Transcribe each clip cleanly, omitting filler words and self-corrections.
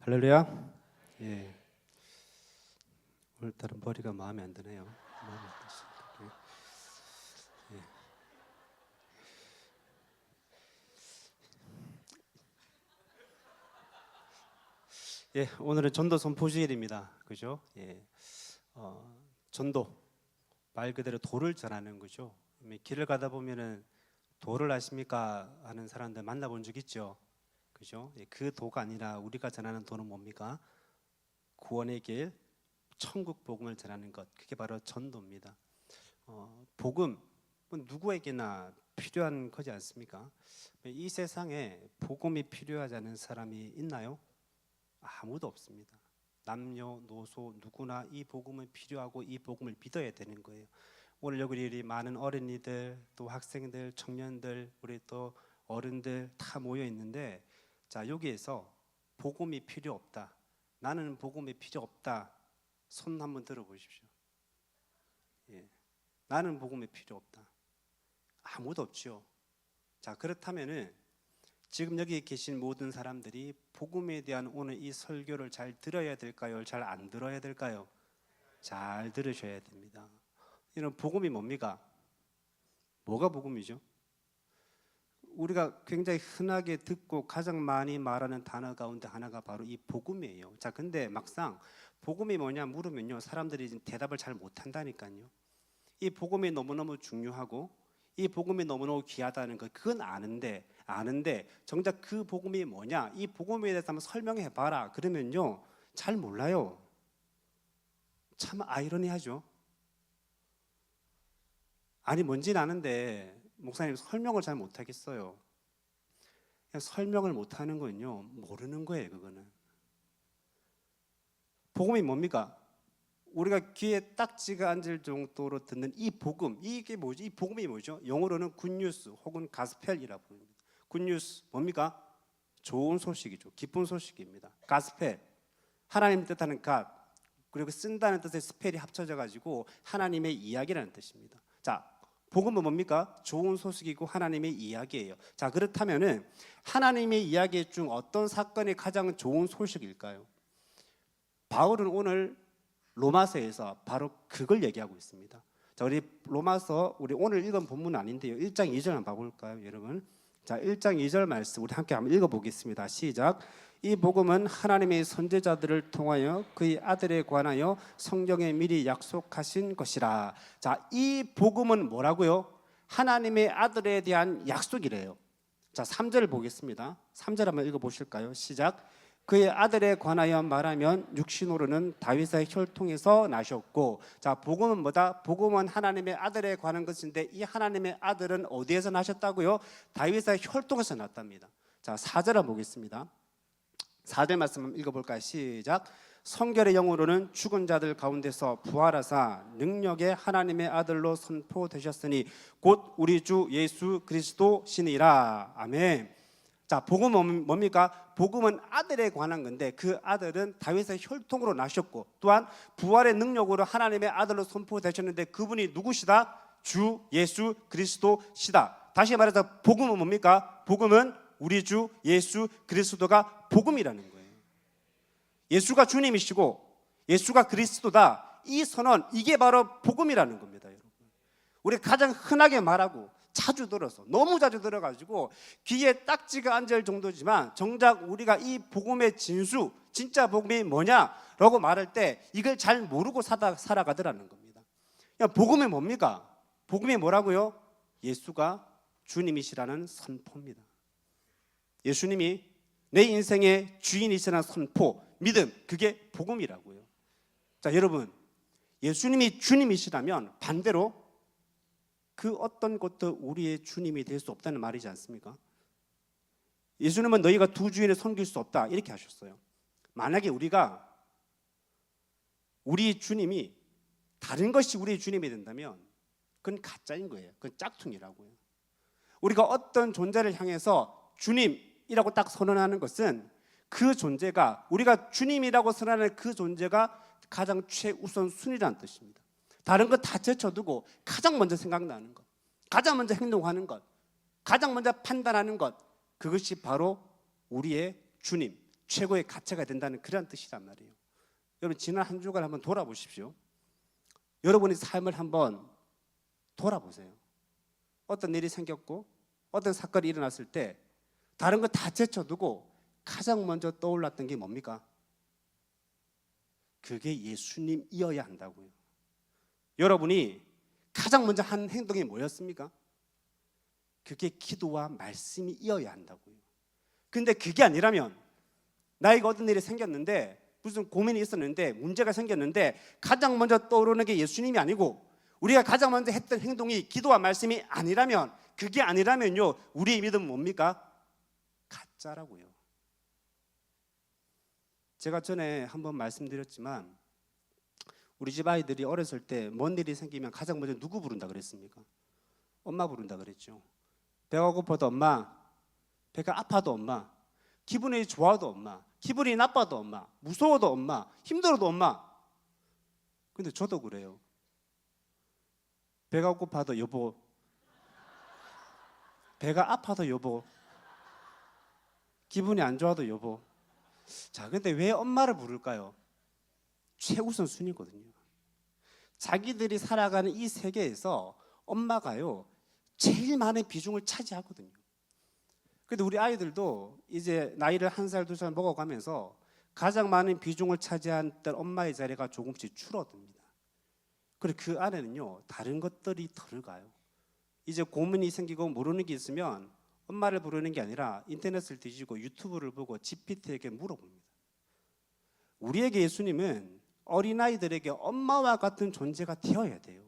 할렐루야. 예. 오늘따라 머리가 마음에 안 드네요. 마음에 안 드십니다. 예. 오늘은 전도 선포주일입니다. 그죠? 예. 전도 말 그대로 도를 전하는 거죠. 길을 가다 보면은 도를 아십니까 하는 사람들 만나본 적 있죠. 그죠? 예. 그 도가 아니라 우리가 전하는 도는 뭡니까? 구원의 길, 천국 복음을 전하는 것, 그게 바로 전도입니다. 복음 누구에게나 필요한 거지 않습니까? 이 세상에 복음이 필요하지 않은 사람이 있나요? 아무도 없습니다. 남녀노소 누구나 이 복음은 필요하고 이 복음을 믿어야 되는 거예요. 오늘 여기 많은 어린이들, 또 학생들, 청년들, 우리 또 어른들 다 모여 있는데, 자, 여기에서 복음이 필요 없다, 나는 복음이 필요 없다, 손 한번 들어보십시오. 예. 나는 복음이 필요 없다. 아무도 없죠. 자, 그렇다면은 지금 여기 계신 모든 사람들이 복음에 대한 오늘 이 설교를 잘 들어야 될까요? 잘 안 들어야 될까요? 잘 들으셔야 됩니다. 이런 복음이 뭡니까? 뭐가 복음이죠? 우리가 굉장히 흔하게 듣고 가장 많이 말하는 단어 가운데 하나가 바로 이 복음이에요. 자, 근데 막상 복음이 뭐냐 물으면요, 사람들이 대답을 잘 못한다니까요. 이 복음이 너무너무 중요하고 이 복음이 너무너무 귀하다는 것, 그건 아는데 정작 그 복음이 뭐냐, 이 복음에 대해서 한번 설명해 봐라 그러면요, 잘 몰라요. 참 아이러니하죠. 아니, 뭔지는 아는데 목사님 설명을 잘 못하겠어요. 그냥 설명을 못하는 건요, 모르는 거예요. 그거는 복음이 뭡니까? 우리가 귀에 딱지가 앉을 정도로 듣는 이 복음, 이게 뭐지? 이 복음이 뭐죠? 영어로는 굿뉴스 혹은 가스펠이라고 부릅니다. 굿뉴스 뭡니까? 좋은 소식이죠. 기쁜 소식입니다. 가스펠, 하나님 뜻하는 갓, 그리고 쓴다는 뜻의 스펠이 합쳐져 가지고 하나님의 이야기라는 뜻입니다. 자, 복음은 뭡니까? 좋은 소식이고 하나님의 이야기예요. 자, 그렇다면은 하나님의 이야기 중 어떤 사건이 가장 좋은 소식일까요? 바울은 오늘 로마서에서 바로 그걸 얘기하고 있습니다. 자, 우리 로마서, 우리 오늘 읽은 본문은 아닌데요, 1장 2절 한번 봐볼까요, 여러분? 자, 1장 2절 말씀 우리 함께 한번 읽어보겠습니다. 시작. 이 복음은 하나님의 선지자들을 통하여 그의 아들에 관하여 성경에 미리 약속하신 것이라. 자, 이 복음은 뭐라고요? 하나님의 아들에 대한 약속이래요. 자, 3절 보겠습니다. 3절 한번 읽어보실까요? 시작. 그의 아들에 관하여 말하면 육신으로는 다윗의 혈통에서 나셨고. 자, 복음은 뭐다? 복음은 하나님의 아들에 관한 것인데 이 하나님의 아들은 어디에서 나셨다고요? 다윗의 혈통에서 났답니다. 자, 4절 한번 보겠습니다. 4절 말씀 한번 읽어볼까요? 시작. 성결의 영으로는 죽은 자들 가운데서 부활하사 능력의 하나님의 아들로 선포되셨으니 곧 우리 주 예수 그리스도시니라. 아멘. 자, 복음은 뭡니까? 복음은 아들에 관한 건데 그 아들은 다윗의 혈통으로 나셨고 또한 부활의 능력으로 하나님의 아들로 선포되셨는데 그분이 누구시다? 주 예수 그리스도시다. 다시 말해서 복음은 뭡니까? 복음은 우리 주 예수 그리스도가 복음이라는 거예요. 예수가 주님이시고 예수가 그리스도다, 이 선언, 이게 바로 복음이라는 겁니다. 여러분, 우리가 가장 흔하게 말하고 자주 들어서, 너무 자주 들어가지고 귀에 딱지가 앉을 정도지만 정작 우리가 이 복음의 진수, 진짜 복음이 뭐냐라고 말할 때 이걸 잘 모르고 살아가더라는 겁니다. 복음이 뭡니까? 복음이 뭐라고요? 예수가 주님이시라는 선포입니다. 예수님이 내 인생의 주인이시라는 선포, 믿음, 그게 복음이라고요. 자, 여러분, 예수님이 주님이시라면 반대로 그 어떤 것도 우리의 주님이 될 수 없다는 말이지 않습니까? 예수님은 너희가 두 주인을 섬길 수 없다 이렇게 하셨어요. 만약에 우리 주님이 다른 것이 우리의 주님이 된다면 그건 가짜인 거예요. 그건 짝퉁이라고요. 우리가 어떤 존재를 향해서 주님이라고 딱 선언하는 것은 그 존재가, 우리가 주님이라고 선언하는 그 존재가 가장 최우선 순위라는 뜻입니다. 다른 것 다 제쳐두고 가장 먼저 생각나는 것, 가장 먼저 행동하는 것, 가장 먼저 판단하는 것, 그것이 바로 우리의 주님, 최고의 가치가 된다는 그런 뜻이란 말이에요. 여러분 지난 한 주간 한번 돌아보십시오. 여러분의 삶을 한번 돌아보세요. 어떤 일이 생겼고 어떤 사건이 일어났을 때 다른 거 다 제쳐두고 가장 먼저 떠올랐던 게 뭡니까? 그게 예수님이어야 한다고요. 여러분이 가장 먼저 한 행동이 뭐였습니까? 그게 기도와 말씀이어야 한다고요. 근데 그게 아니라면 나에게 어떤 일이 생겼는데 무슨 고민이 있었는데 문제가 생겼는데 가장 먼저 떠오르는 게 예수님이 아니고 우리가 가장 먼저 했던 행동이 기도와 말씀이 아니라면 그게 아니라면요 우리의 믿음은 뭡니까? 가짜라고요. 제가 전에 한번 말씀드렸지만 우리 집 아이들이 어렸을 때 뭔 일이 생기면 가장 먼저 누구 부른다 그랬습니까? 엄마 부른다 그랬죠. 배가 고파도 엄마, 배가 아파도 엄마, 기분이 좋아도 엄마, 기분이 나빠도 엄마, 무서워도 엄마, 힘들어도 엄마. 근데 저도 그래요. 배가 고파도 여보, 배가 아파도 여보, 기분이 안 좋아도 여보. 자, 근데 왜 엄마를 부를까요? 최우선 순위거든요. 자기들이 살아가는 이 세계에서 엄마가요 제일 많은 비중을 차지하거든요. 근데 우리 아이들도 이제 나이를 1살, 2살 먹어가면서 가장 많은 비중을 차지했던 엄마의 자리가 조금씩 줄어듭니다. 그리고 그 안에는요 다른 것들이 들어가요. 이제 고민이 생기고 모르는 게 있으면 엄마를 부르는 게 아니라 인터넷을 뒤지고 유튜브를 보고 GPT에게 물어봅니다. 우리에게 예수님은 어린아이들에게 엄마와 같은 존재가 되어야 돼요.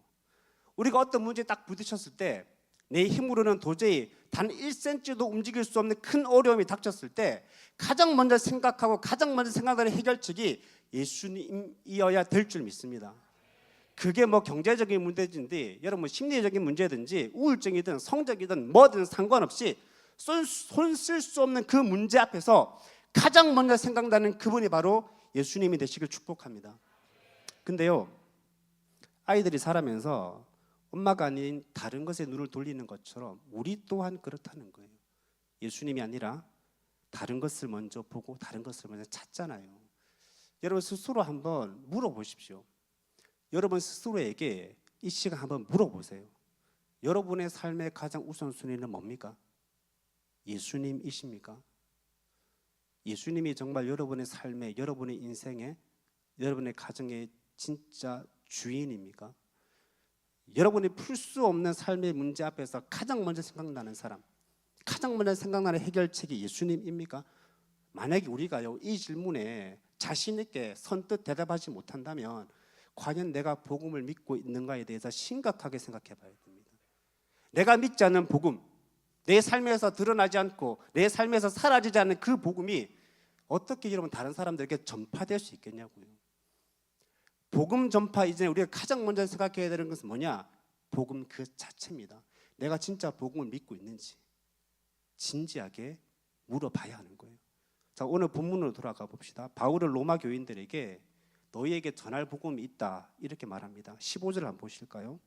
우리가 어떤 문제에 딱 부딪혔을 때 내 힘으로는 도저히 단 1cm도 움직일 수 없는 큰 어려움이 닥쳤을 때 가장 먼저 생각하고 가장 먼저 생각하는 해결책이 예수님이어야 될 줄 믿습니다. 그게 뭐 경제적인 문제든지 여러분 뭐 심리적인 문제든지 우울증이든 성적이든 뭐든 상관없이 손 쓸 수 없는 그 문제 앞에서 가장 먼저 생각나는 그분이 바로 예수님이 되시길 축복합니다. 근데요 아이들이 자라면서 엄마가 아닌 다른 것에 눈을 돌리는 것처럼 우리 또한 그렇다는 거예요. 예수님이 아니라 다른 것을 먼저 보고 다른 것을 먼저 찾잖아요. 여러분 스스로 한번 물어보십시오. 여러분 스스로에게 이 시간 한번 물어보세요. 여러분의 삶의 가장 우선순위는 뭡니까? 예수님이십니까? 예수님이 정말 여러분의 삶에, 여러분의 인생에, 여러분의 가정의 진짜 주인입니까? 여러분이 풀 수 없는 삶의 문제 앞에서 가장 먼저 생각나는 사람, 가장 먼저 생각나는 해결책이 예수님입니까? 만약에 우리가요 이 질문에 자신 있게 선뜻 대답하지 못한다면 과연 내가 복음을 믿고 있는가에 대해서 심각하게 생각해 봐야 됩니다. 내가 믿지 않는 복음, 내 삶에서 드러나지 않고 내 삶에서 사라지지 않는 그 복음이 어떻게 여러분 다른 사람들에게 전파될 수 있겠냐고요. 복음 전파 이전에 우리가 가장 먼저 생각해야 되는 것은 뭐냐? 복음 그 자체입니다. 내가 진짜 복음을 믿고 있는지 진지하게 물어봐야 하는 거예요. 자, 오늘 본문으로 돌아가 봅시다. 바울은 로마 교인들에게 너희에게 전할 복음이 있다 이렇게 말합니다. 15절 한번 보실까요?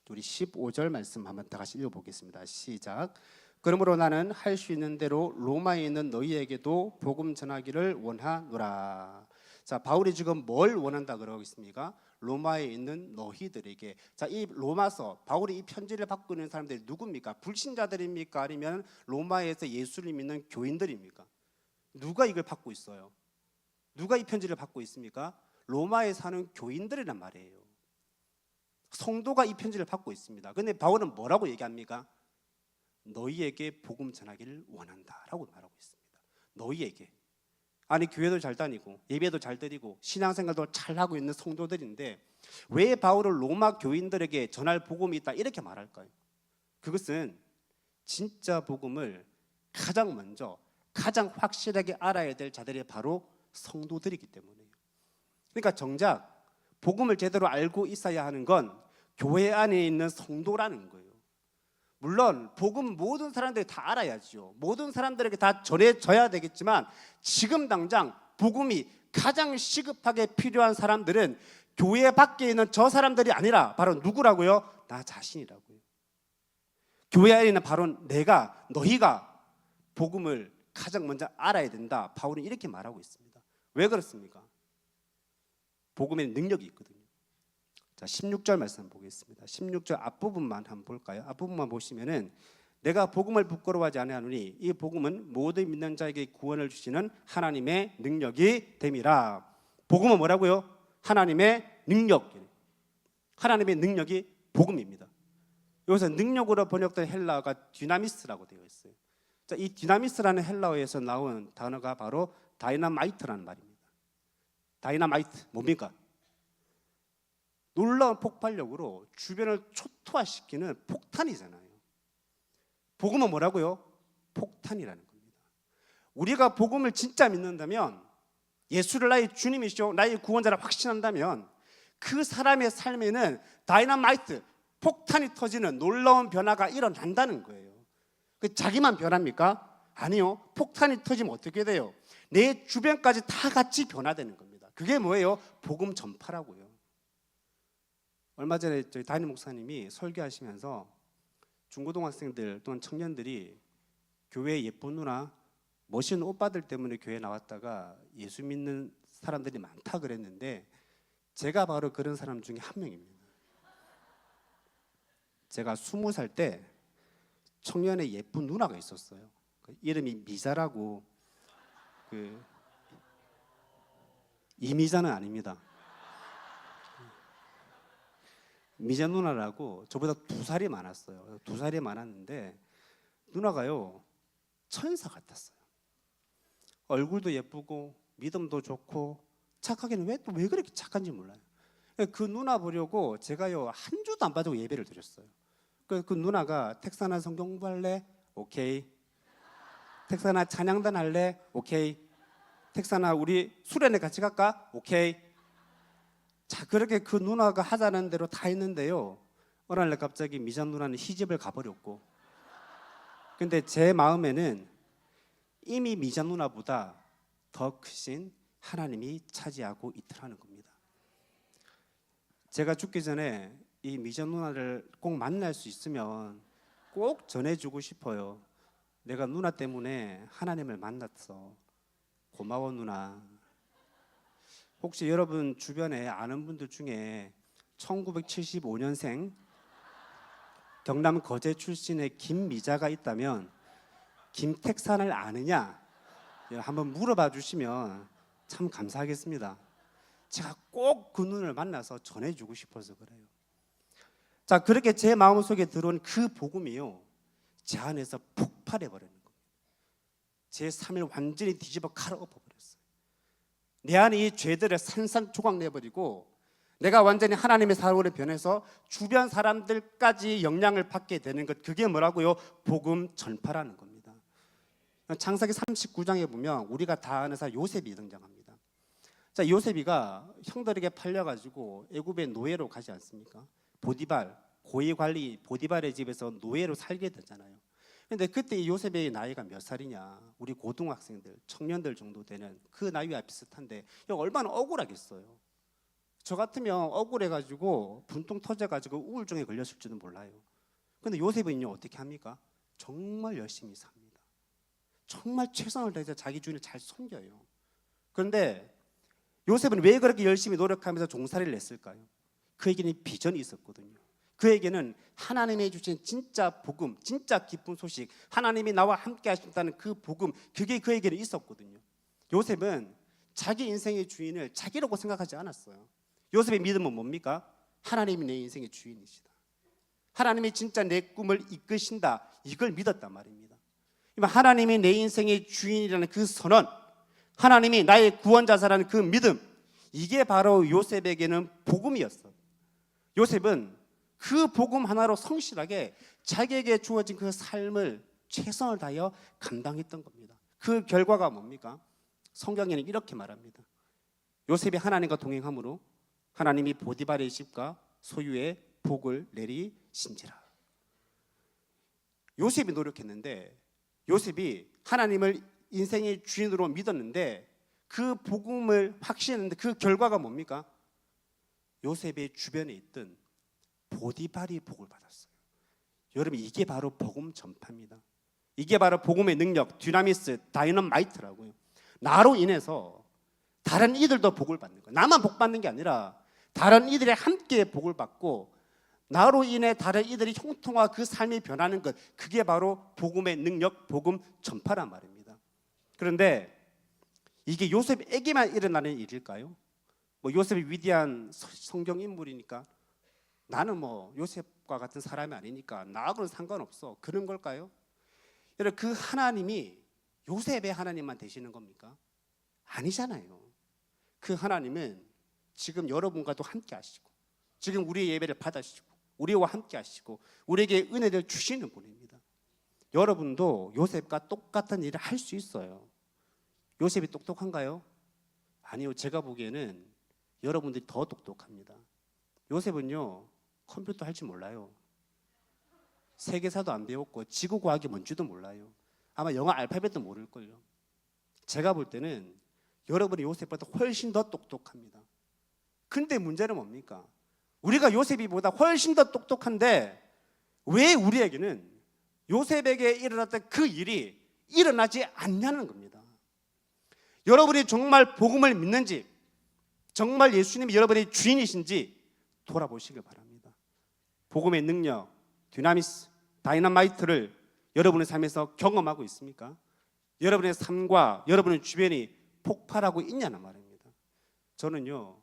우리 15절 말씀 한번 다 같이 읽어보겠습니다. 시작. 그러므로 나는 할 수 있는 대로 로마에 있는 너희에게도 복음 전하기를 원하노라. 자, 바울이 지금 뭘 원한다 그러고 있습니까? 로마에 있는 너희들에게. 자, 이 로마서 바울이 이 편지를 받고 있는 사람들이 누굽니까? 불신자들입니까? 아니면 로마에서 예수를 믿는 교인들입니까? 누가 이걸 받고 있어요? 누가 이 편지를 받고 있습니까? 로마에 사는 교인들이란 말이에요. 성도가 이 편지를 받고 있습니다. 근데 바울은 뭐라고 얘기합니까? 너희에게 복음 전하기를 원한다라고 말하고 있습니다. 너희에게. 아니 교회도 잘 다니고 예배도 잘 드리고 신앙생활도 잘 하고 있는 성도들인데 왜 바울은 로마 교인들에게 전할 복음이 있다 이렇게 말할까요? 그것은 진짜 복음을 가장 먼저 가장 확실하게 알아야 될 자들이 바로 성도들이기 때문이에요. 그러니까 정작 복음을 제대로 알고 있어야 하는 건 교회 안에 있는 성도라는 거예요. 물론 복음 모든 사람들이 다 알아야죠. 모든 사람들에게 다 전해져야 되겠지만 지금 당장 복음이 가장 시급하게 필요한 사람들은 교회 밖에 있는 저 사람들이 아니라 바로 누구라고요? 나 자신이라고요. 교회 안에 있는 바로 내가, 너희가 복음을 가장 먼저 알아야 된다. 바울은 이렇게 말하고 있습니다. 왜 그렇습니까? 복음에 능력이 있거든요. 자, 16절 말씀 보겠습니다. 16절 앞부분만 한번 볼까요? 앞부분만 보시면은 내가 복음을 부끄러워하지 아니하노니 이 복음은 모든 믿는 자에게 구원을 주시는 하나님의 능력이 됨이라. 복음은 뭐라고요? 하나님의 능력. 하나님의 능력이 복음입니다. 여기서 능력으로 번역된 헬라어가 디나미스라고 되어 있어요. 자, 이 디나미스라는 헬라어에서 나온 단어가 바로 다이나마이트라는 말입니다. 다이나마이트 뭡니까? 놀라운 폭발력으로 주변을 초토화시키는 폭탄이잖아요. 복음은 뭐라고요? 폭탄이라는 겁니다. 우리가 복음을 진짜 믿는다면, 예수를 나의 주님이시오, 나의 구원자라 확신한다면 그 사람의 삶에는 다이너마이트, 폭탄이 터지는 놀라운 변화가 일어난다는 거예요. 자기만 변합니까? 아니요. 폭탄이 터지면 어떻게 돼요? 내 주변까지 다 같이 변화되는 겁니다. 그게 뭐예요? 복음 전파라고요. 얼마 전에 저희 담임 목사님이 설교하시면서 중고등학생들 또는 청년들이 교회 예쁜 누나, 멋있는 오빠들 때문에 교회 나왔다가 예수 믿는 사람들이 많다 그랬는데 제가 바로 그런 사람 중에 한 명입니다. 제가 20살 때 청년의 예쁜 누나가 있었어요. 이름이 미자라고. 이미자는 아닙니다. 미자 누나라고 저보다 2살이 많았어요. 2살이 많았는데 누나가요 천사 같았어요. 얼굴도 예쁘고 믿음도 좋고 착하기는 왜 그렇게 착한지 몰라요. 그 누나 보려고 제가요 한 주도 안 빠지고 예배를 드렸어요. 그 누나가 텍사나 성경 공부할래? 오케이. 텍사나 찬양단 할래? 오케이. 텍사나 우리 수련회 같이 갈까? 오케이. 자, 그렇게 그 누나가 하자는 대로 다 했는데요, 어느 날 갑자기 미자 누나는 시집을 가버렸고, 근데 제 마음에는 이미 미자 누나보다 더 크신 하나님이 차지하고 있더라는 겁니다. 제가 죽기 전에 이 미자 누나를 꼭 만날 수 있으면 꼭 전해주고 싶어요. 내가 누나 때문에 하나님을 만났어. 고마워 누나. 혹시 여러분 주변에 아는 분들 중에 1975년생 경남 거제 출신의 김미자가 있다면 김택산을 아느냐 한번 물어봐 주시면 참 감사하겠습니다. 제가 꼭 그 눈을 만나서 전해주고 싶어서 그래요. 자, 그렇게 제 마음속에 들어온 그 복음이요, 제 안에서 폭발해버리는 거예요. 제 삶을 완전히 뒤집어 갈아엎어버렸어요. 내 안에 이 죄들을 산산조각 내버리고 내가 완전히 하나님의 사람으로 변해서 주변 사람들까지 영향을 받게 되는 것, 그게 뭐라고요? 복음 전파라는 겁니다. 창세기 39장에 보면 우리가 다 아는 사람 요셉이 등장합니다. 자, 요셉이가 형들에게 팔려가지고 애굽의 노예로 가지 않습니까? 보디발, 고위관리 보디발의 집에서 노예로 살게 되잖아요. 근데 그때 이 요셉의 나이가 몇 살이냐? 우리 고등학생들, 청년들 정도 되는 그 나이와 비슷한데 얼마나 억울하겠어요. 저 같으면 억울해가지고 분통 터져가지고 우울증에 걸렸을지도 몰라요. 근데 요셉은요 어떻게 합니까? 정말 열심히 삽니다. 정말 최선을 다해서 자기 주인을 잘 섬겨요. 그런데 요셉은 왜 그렇게 열심히 노력하면서 종살이를 했을까요? 그에게는 비전이 있었거든요. 그에게는 하나님이 주신 진짜 복음, 진짜 기쁜 소식, 하나님이 나와 함께 하신다는 그 복음, 그게 그에게는 있었거든요. 요셉은 자기 인생의 주인을 자기라고 생각하지 않았어요. 요셉의 믿음은 뭡니까? 하나님이 내 인생의 주인이시다. 하나님이 진짜 내 꿈을 이끄신다, 이걸 믿었단 말입니다. 하나님이 내 인생의 주인이라는 그 선언, 하나님이 나의 구원자사라는 그 믿음, 이게 바로 요셉에게는 복음이었어요. 요셉은 그 복음 하나로 성실하게 자기에게 주어진 그 삶을 최선을 다하여 감당했던 겁니다. 그 결과가 뭡니까? 성경에는 이렇게 말합니다. 요셉이 하나님과 동행함으로 하나님이 보디발의 집과 소유의 복을 내리신지라. 요셉이 노력했는데, 요셉이 하나님을 인생의 주인으로 믿었는데, 그 복음을 확신했는데 그 결과가 뭡니까? 요셉의 주변에 있던 보디발이 복을 받았어요. 여러분, 이게 바로 복음 전파입니다. 이게 바로 복음의 능력, dynamis, 다이너마이트라고요. 나로 인해서 다른 이들도 복을 받는 거예요. 나만 복 받는 게 아니라 다른 이들이 함께 복을 받고 나로 인해 다른 이들이 형통과 그 삶이 변하는 것, 그게 바로 복음의 능력, 복음 전파란 말입니다. 그런데 이게 요셉에게만 일어나는 일일까요? 뭐 요셉이 위대한 성경 인물이니까 나는 뭐 요셉과 같은 사람이 아니니까 나하고는 상관없어, 그런 걸까요? 여러분, 그 하나님이 요셉의 하나님만 되시는 겁니까? 아니잖아요. 그 하나님은 지금 여러분과도 함께 하시고 지금 우리의 예배를 받으시고 우리와 함께 하시고 우리에게 은혜를 주시는 분입니다. 여러분도 요셉과 똑같은 일을 할 수 있어요. 요셉이 똑똑한가요? 아니요. 제가 보기에는 여러분들이 더 똑똑합니다. 요셉은요, 컴퓨터 할 줄 몰라요. 세계사도 안 배웠고 지구과학이 뭔지도 몰라요. 아마 영어 알파벳도 모를걸요. 제가 볼 때는 여러분이 요셉보다 훨씬 더 똑똑합니다. 근데 문제는 뭡니까? 우리가 요셉이보다 훨씬 더 똑똑한데 왜 우리에게는 요셉에게 일어났던 그 일이 일어나지 않냐는 겁니다. 여러분이 정말 복음을 믿는지, 정말 예수님이 여러분의 주인이신지 돌아보시길 바랍니다. 복음의 능력, dynamis, 다이너마이트를 여러분의 삶에서 경험하고 있습니까? 여러분의 삶과 여러분의 주변이 폭발하고 있냐는 말입니다. 저는요,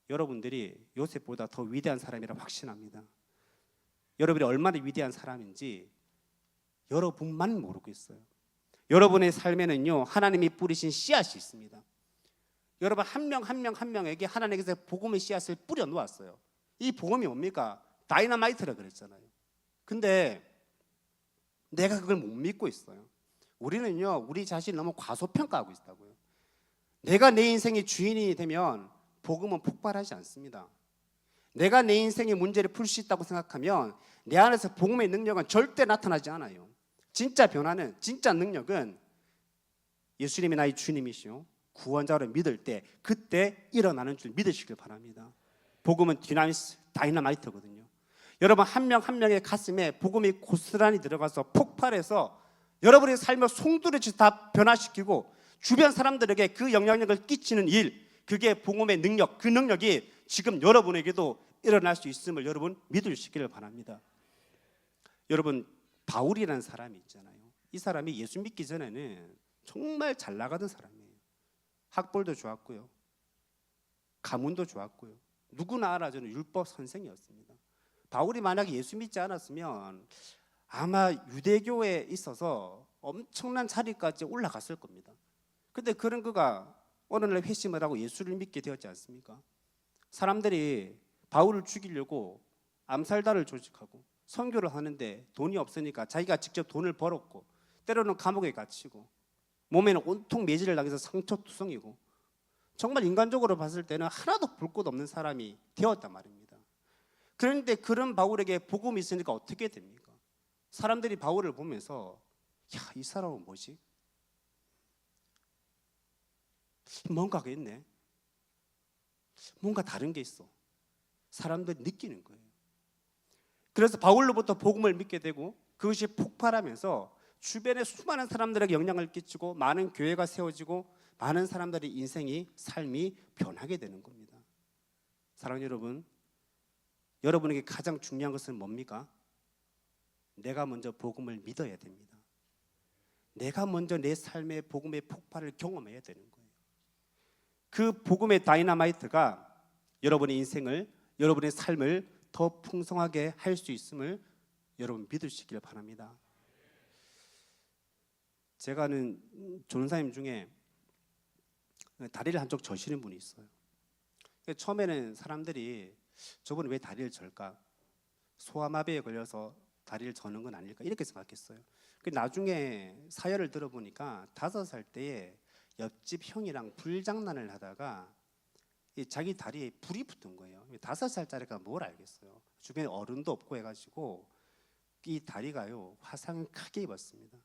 여러분들이 요셉보다 더 위대한 사람이라 확신합니다. 여러분이 얼마나 위대한 사람인지 여러분만 모르고 있어요. 여러분의 삶에는요, 하나님이 뿌리신 씨앗이 있습니다. 여러분 한 명 한 명에게 하나님께서 복음의 씨앗을 뿌려 놓았어요. 이 복음이 뭡니까? 다이너마이트라 그랬잖아요. 근데 내가 그걸 못 믿고 있어요. 우리는요, 우리 자신을 너무 과소평가하고 있다고요. 내가 내 인생의 주인이 되면 복음은 폭발하지 않습니다. 내가 내 인생의 문제를 풀 수 있다고 생각하면 내 안에서 복음의 능력은 절대 나타나지 않아요. 진짜 변화는, 진짜 능력은 예수님이 나의 주님이시오 구원자로 믿을 때, 그때 일어나는 줄 믿으시길 바랍니다. 복음은 dynamis, 다이너마이트거든요. 여러분 한 명 한 명의 가슴에 복음이 고스란히 들어가서 폭발해서 여러분의 삶을 송두리째 다 변화시키고 주변 사람들에게 그 영향력을 끼치는 일, 그게 복음의 능력, 그 능력이 지금 여러분에게도 일어날 수 있음을 여러분 믿으시기를 바랍니다. 여러분, 바울이라는 사람이 있잖아요. 이 사람이 예수 믿기 전에는 정말 잘 나가던 사람이에요. 학벌도 좋았고요, 가문도 좋았고요, 누구나 알아주는 율법 선생이었습니다. 바울이 만약에 예수 믿지 않았으면 아마 유대교에 있어서 엄청난 자리까지 올라갔을 겁니다. 근데 그런 그가 어느 날 회심을 하고 예수를 믿게 되었지 않습니까? 사람들이 바울을 죽이려고 암살단을 조직하고 선교를 하는데 돈이 없으니까 자기가 직접 돈을 벌었고, 때로는 감옥에 갇히고 몸에는 온통 매질을 당해서 상처투성이고, 정말 인간적으로 봤을 때는 하나도 볼 것 없는 사람이 되었단 말입니다. 그런데 그런 바울에게 복음이 있으니까 어떻게 됩니까? 사람들이 바울을 보면서 야, 이 사람은 뭐지? 뭔가가 있네. 뭔가 다른 게 있어. 사람들이 느끼는 거예요. 그래서 바울로부터 복음을 믿게 되고 그것이 폭발하면서 주변에 수많은 사람들에게 영향을 끼치고 많은 교회가 세워지고 많은 사람들의 인생이, 삶이 변하게 되는 겁니다. 사랑하는 여러분, 여러분에게 가장 중요한 것은 뭡니까? 내가 먼저 복음을 믿어야 됩니다. 내가 먼저 내 삶의 복음의 폭발을 경험해야 되는 거예요. 그 복음의 다이너마이트가 여러분의 인생을, 여러분의 삶을 더 풍성하게 할 수 있음을 여러분 믿으시길 바랍니다. 제가 아는 전사님 중에 다리를 한쪽 저시는 분이 있어요. 처음에는 사람들이 저분은 왜 다리를 절까? 소아마비에 걸려서 다리를 저는 건 아닐까? 이렇게 생각했어요. 나중에 사연을 들어보니까 5살 때에 옆집 형이랑 불장난을 하다가 자기 다리에 불이 붙은 거예요. 5살짜리가 뭘 알겠어요. 주변에 어른도 없고 해가지고 이 다리가요, 화상을 크게 입었습니다.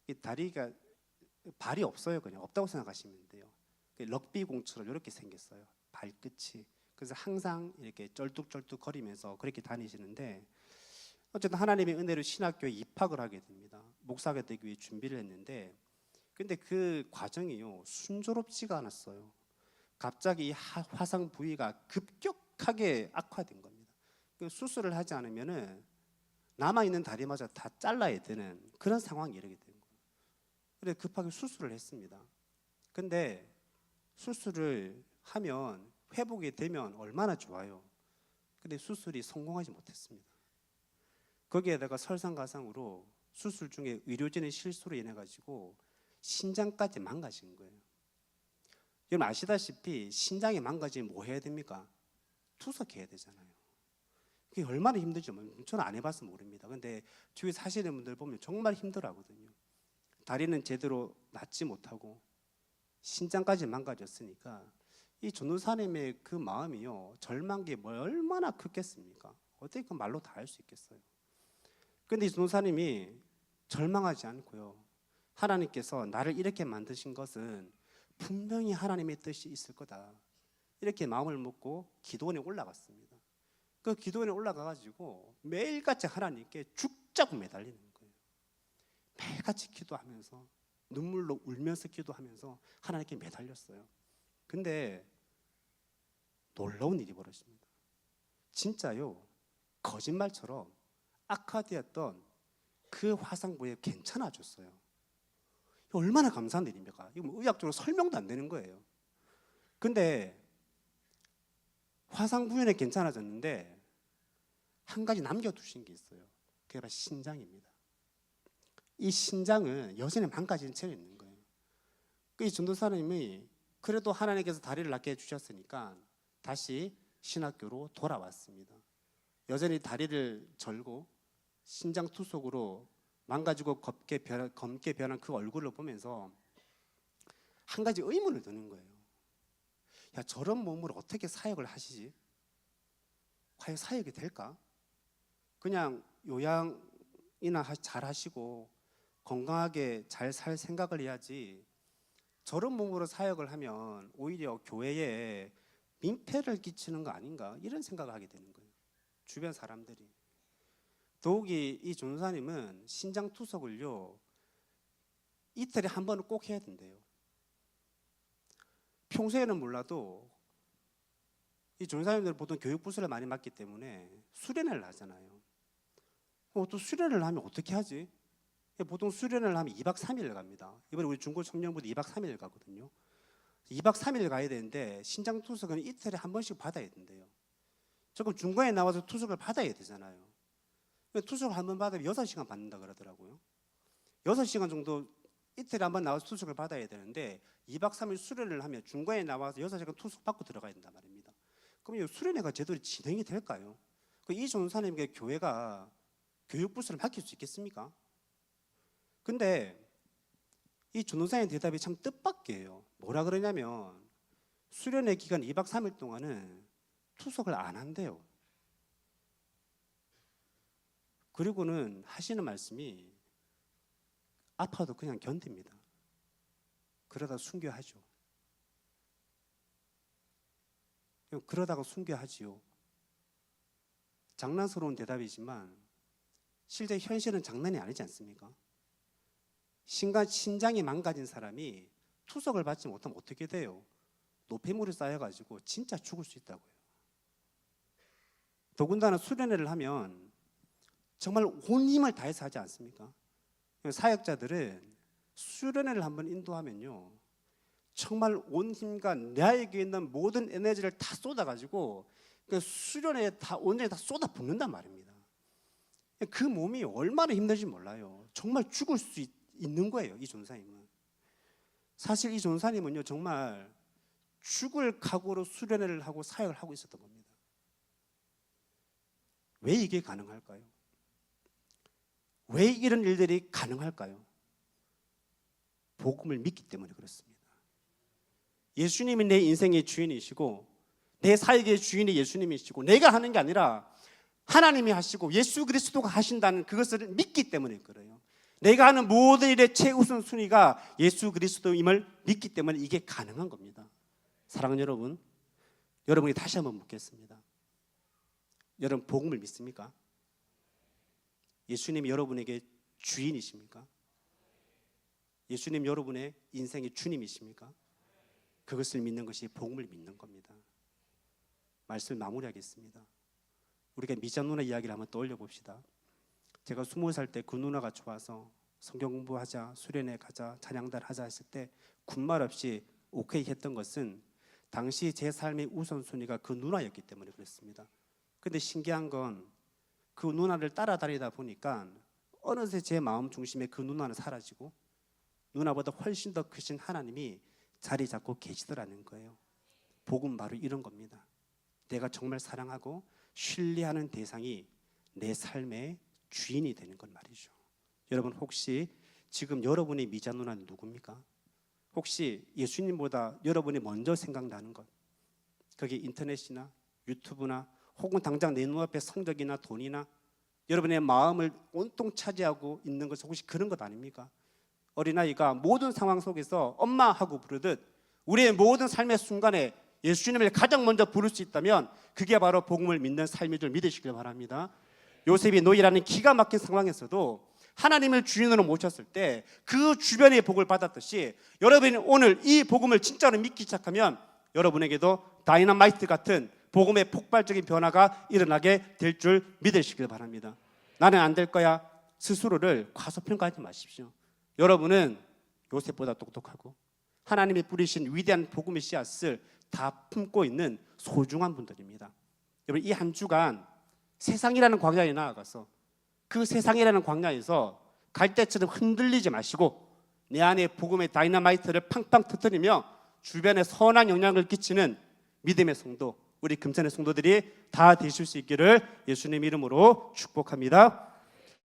이 다리가 발이 없어요. 그냥 없다고 생각하시면 돼요. 럭비 공처럼 이렇게 생겼어요, 발끝이. 그래서 항상 이렇게 쩔뚝쩔뚝 거리면서 그렇게 다니시는데, 어쨌든 하나님의 은혜로 신학교에 입학을 하게 됩니다. 목사가 되기 위해 준비를 했는데, 근데 그 과정이요 순조롭지가 않았어요. 갑자기 이 화상 부위가 급격하게 악화된 겁니다. 수술을 하지 않으면은 남아있는 다리마저 다 잘라야 되는 그런 상황이 이르게 된 거예요. 그래서 급하게 수술을 했습니다. 근데 수술을 하면 회복이 되면 얼마나 좋아요. 근데 수술이 성공하지 못했습니다. 거기에다가 설상가상으로 수술 중에 의료진의 실수로 인해 가지고 신장까지 망가진 거예요. 여러분 아시다시피 신장이 망가지면 뭐 해야 됩니까? 투석해야 되잖아요. 그게 얼마나 힘들죠. 저는 안 해봐서 모릅니다. 근데 주위에 사시는 분들 보면 정말 힘들어하거든요. 다리는 제대로 낫지 못하고 신장까지 망가졌으니까 이 전도사님의 그 마음이요 절망이 얼마나 크겠습니까? 어떻게 그 말로 다 할 수 있겠어요? 근데 이 전도사님이 절망하지 않고요, 하나님께서 나를 이렇게 만드신 것은 분명히 하나님의 뜻이 있을 거다, 이렇게 마음을 먹고 기도원에 올라갔습니다. 그 기도원에 올라가가지고 매일같이 하나님께 죽자고 매달리는 거예요. 매일같이 기도하면서 눈물로 울면서 기도하면서 하나님께 매달렸어요. 근데 놀라운 일이 벌어집니다. 진짜요, 거짓말처럼 악화되었던 그 화상부에 괜찮아졌어요. 얼마나 감사한 일입니까? 이거 뭐 의학적으로 설명도 안 되는 거예요. 근데 화상부위는 괜찮아졌는데 한 가지 남겨두신 게 있어요. 그게 바로 신장입니다. 이 신장은 여전히 망가진 채로 있는 거예요. 이 전도사님이 그래도 하나님께서 다리를 낫게 해주셨으니까 다시 신학교로 돌아왔습니다. 여전히 다리를 절고 신장 투석으로 망가지고 검게 변한 그 얼굴을 보면서 한 가지 의문을 드는 거예요. 야, 저런 몸으로 어떻게 사역을 하시지? 과연 사역이 될까? 그냥 요양이나 잘 하시고 건강하게 잘 살 생각을 해야지, 저런 몸으로 사역을 하면 오히려 교회에 민폐를 끼치는 거 아닌가, 이런 생각을 하게 되는 거예요. 주변 사람들이. 더욱이 이 전도사님은 신장 투석을요 이틀에 한 번은 꼭 해야 된대요. 평소에는 몰라도 이 전도사님들은 보통 교육부서를 많이 맡기 때문에 수련회를 하잖아요. 또 수련회를 하면 어떻게 하지? 보통 수련회를 하면 2박 3일을 갑니다. 이번에 우리 중고 청년부도 2박 3일 가거든요. 2박 3일 가야 되는데 신장 투석은 이틀에 한 번씩 받아야 된대요. 조금 중간에 나와서 투석을 받아야 되잖아요. 투석을 한 번 받으면 6시간 받는다 그러더라고요. 6시간 정도 이틀에 한 번 나와서 투석을 받아야 되는데 2박 3일 수련을 하면 중간에 나와서 6시간 투석 받고 들어가야 된단 말입니다. 그럼 이 수련회가 제대로 진행이 될까요? 이 전도사님께 교회가 교육부서를 맡길 수 있겠습니까? 근데 이 전도사님 대답이 참 뜻밖이에요. 뭐라 그러냐면 수련회 기간 2박 3일 동안은 투석을 안 한대요. 그리고는 하시는 말씀이 아파도 그냥 견딥니다. 그러다 순교하죠. 그러다가 순교하지요. 장난스러운 대답이지만 실제 현실은 장난이 아니지 않습니까? 신장이 망가진 사람이 투석을 받지 못하면 어떻게 돼요? 노폐물이 쌓여가지고 진짜 죽을 수 있다고요. 더군다나 수련회를 하면 정말 온 힘을 다해서 하지 않습니까? 사역자들은 수련회를 한번 인도하면요 정말 온 힘과 나에게 있는 모든 에너지를 다 쏟아가지고 그 수련회에 다 온전히 다 쏟아붓는단 말입니다. 그 몸이 얼마나 힘든지 몰라요. 정말 죽을 수 있는 거예요. 이 전사님은. 사실 이 전사님은요 정말 죽을 각오로 수련회를 하고 사역을 하고 있었던 겁니다. 왜 이게 가능할까요? 왜 이런 일들이 가능할까요? 복음을 믿기 때문에 그렇습니다. 예수님이 내 인생의 주인이시고 내 사역의 주인이 예수님이시고 내가 하는 게 아니라 하나님이 하시고 예수 그리스도가 하신다는 그것을 믿기 때문에 그래요. 내가 하는 모든 일의 최우선순위가 예수 그리스도임을 믿기 때문에 이게 가능한 겁니다. 사랑하는 여러분, 여러분이 다시 한번 묻겠습니다. 여러분 복음을 믿습니까? 예수님이 여러분에게 주인이십니까? 예수님 여러분의 인생의 주님이십니까? 그것을 믿는 것이 복음을 믿는 겁니다. 말씀을 마무리하겠습니다. 우리가 미자 누나 이야기를 한번 떠올려 봅시다. 제가 20살 때 그 누나가 좋아서 성경 공부하자, 수련회 가자, 찬양단 하자 했을 때 군말 없이 오케이 했던 것은 당시 제 삶의 우선순위가 그 누나였기 때문에 그렇습니다. 근데 신기한 건 그 누나를 따라다니다 보니까 어느새 제 마음 중심에 그 누나는 사라지고 누나보다 훨씬 더 크신 하나님이 자리 잡고 계시더라는 거예요. 복음 바로 이런 겁니다. 내가 정말 사랑하고 신뢰하는 대상이 내 삶의 주인이 되는 건 말이죠. 여러분 혹시 지금 여러분의 미자 누나는 누굽니까? 혹시 예수님보다 여러분이 먼저 생각나는 것, 그게 인터넷이나 유튜브나 혹은 당장 내 눈앞에 성적이나 돈이나 여러분의 마음을 온통 차지하고 있는 것은 혹시 그런 것 아닙니까? 어린아이가 모든 상황 속에서 엄마 하고 부르듯 우리의 모든 삶의 순간에 예수님을 가장 먼저 부를 수 있다면 그게 바로 복음을 믿는 삶인 줄 믿으시길 바랍니다. 요셉이 노예라는 기가 막힌 상황에서도 하나님을 주인으로 모셨을 때 그 주변의 복을 받았듯이 여러분이 오늘 이 복음을 진짜로 믿기 시작하면 여러분에게도 다이너마이트 같은 복음의 폭발적인 변화가 일어나게 될 줄 믿으시길 바랍니다. 나는 안 될 거야 스스로를 과소평가하지 마십시오. 여러분은 요셉보다 똑똑하고 하나님이 뿌리신 위대한 복음의 씨앗을 다 품고 있는 소중한 분들입니다. 여러분 이 한 주간 세상이라는 광야에 나아가서 그 세상이라는 광야에서 갈대처럼 흔들리지 마시고 내 안에 복음의 다이너마이트를 팡팡 터뜨리며 주변에 선한 영향을 끼치는 믿음의 성도, 우리 금산의 성도들이 다 되실 수 있기를 예수님 이름으로 축복합니다.